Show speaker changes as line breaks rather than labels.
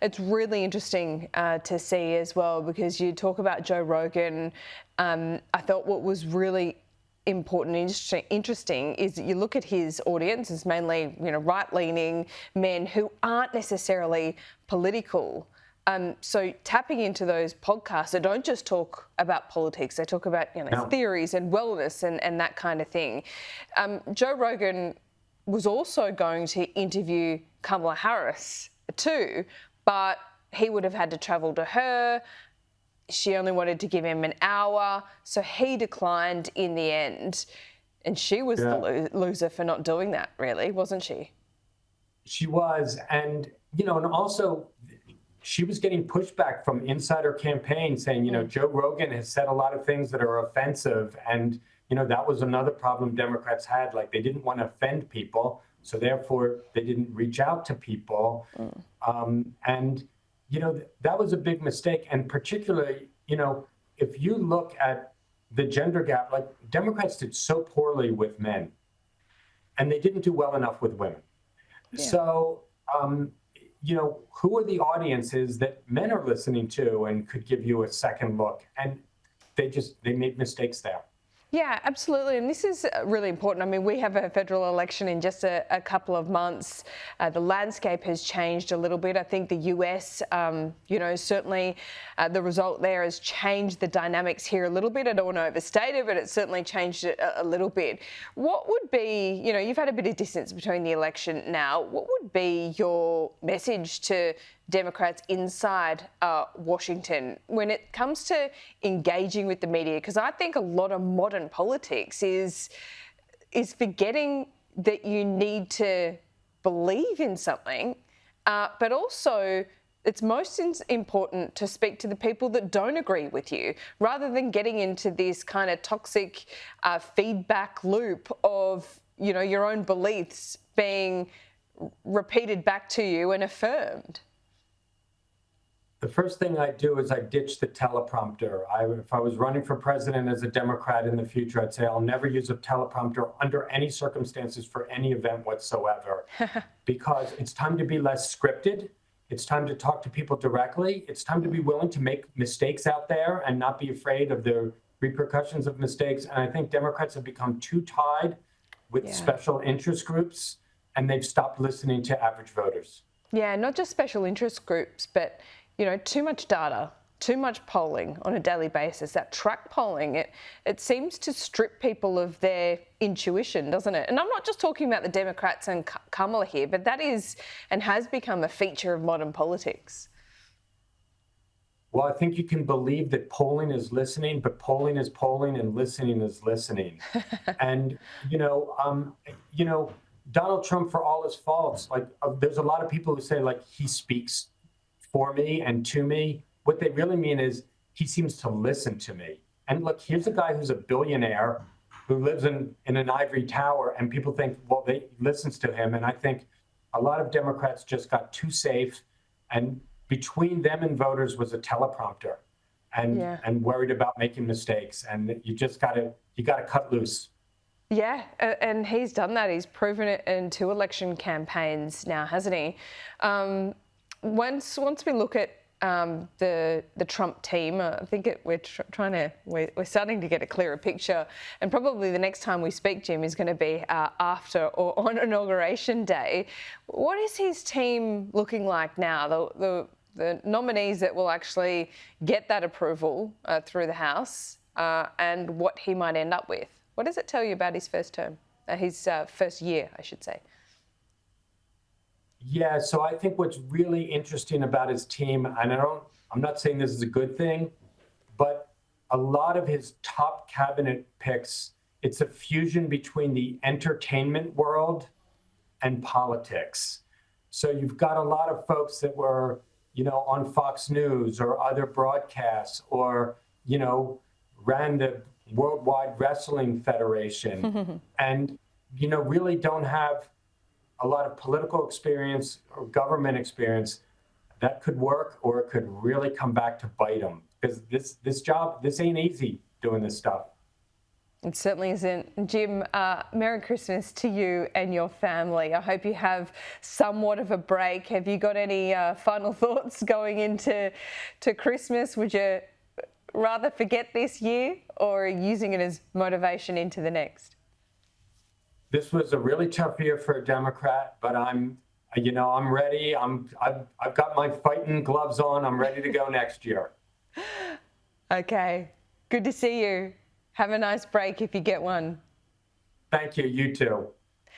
it's really interesting to see as well, because you talk about Joe Rogan. I thought what was really important and interesting is that you look at his audience as mainly, right-leaning men who aren't necessarily political. So tapping into those podcasts that don't just talk about politics, they talk about theories and wellness and that kind of thing. Joe Rogan was also going to interview Kamala Harris too, but he would have had to travel to her. She only wanted to give him an hour, so he declined in the end. And she was the loser for not doing that, really, wasn't she?
She was. And, and also she was getting pushback from inside her campaign saying, Joe Rogan has said a lot of things that are offensive. And, that was another problem Democrats had. Like, they didn't want to offend people, so therefore they didn't reach out to people. And that was a big mistake. And particularly, if you look at the gender gap, like, Democrats did so poorly with men and they didn't do well enough with women. Yeah. So, who are the audiences that men are listening to and could give you a second look? And they made mistakes there.
Yeah, absolutely. And this is really important. I mean, we have a federal election in just a couple of months. The landscape has changed a little bit. I think the US, certainly the result there has changed the dynamics here a little bit. I don't want to overstate it, but it's certainly changed it a little bit. What would be, you've had a bit of distance between the election now. What would be your message to Democrats inside Washington when it comes to engaging with the media? Because I think a lot of modern politics is forgetting that you need to believe in something, but also it's most important to speak to the people that don't agree with you, rather than getting into this kind of toxic feedback loop of your own beliefs being repeated back to you and affirmed.
The first thing I do is I ditch the teleprompter. If I was running for president as a Democrat in the future, I'd say I'll never use a teleprompter under any circumstances for any event whatsoever, because it's time to be less scripted. It's time to talk to people directly. It's time to be willing to make mistakes out there and not be afraid of the repercussions of mistakes. And I think Democrats have become too tied with special interest groups, and they've stopped listening to average voters.
Yeah, not just special interest groups, but too much data, too much polling on a daily basis. That track polling, it seems to strip people of their intuition, doesn't it? And I'm not just talking about the Democrats and Kamala here, but that is and has become a feature of modern politics.
Well, I think you can believe that polling is listening, but polling is polling and listening is listening. And, Donald Trump, for all his faults, there's a lot of people who say, he speaks for me and to me. What they really mean is he seems to listen to me. And look, here's a guy who's a billionaire who lives in an ivory tower, and people think, well, they listens to him. And I think a lot of Democrats just got too safe, and between them and voters was a teleprompter, and worried about making mistakes. And you gotta cut loose.
Yeah, and he's done that. He's proven it in 2 election campaigns now, hasn't he? Once we look at the Trump team, I think we're starting to get a clearer picture, and probably the next time we speak, Jim, is going to be after or on Inauguration Day. What is his team looking like now? The nominees that will actually get that approval through the House, and what he might end up with. What does it tell you about his first term, his first year, I should say?
Yeah, so I think what's really interesting about his team, and I'm not saying this is a good thing, but a lot of his top cabinet picks, it's a fusion between the entertainment world and politics. So you've got a lot of folks that were, on Fox News or other broadcasts, or, ran the Worldwide Wrestling Federation, and, really don't have a lot of political experience or government experience. That could work, or it could really come back to bite them, because this job, this ain't easy doing this stuff.
It certainly isn't. Jim, Merry Christmas to you and your family. I hope you have somewhat of a break. Have you got any final thoughts going into Christmas? Would you rather forget this year or using it as motivation into the next?
This was a really tough year for a Democrat, but I'm ready. I've got my fighting gloves on. I'm ready to go next year.
Okay. Good to see you. Have a nice break if you get one.
Thank you. You too.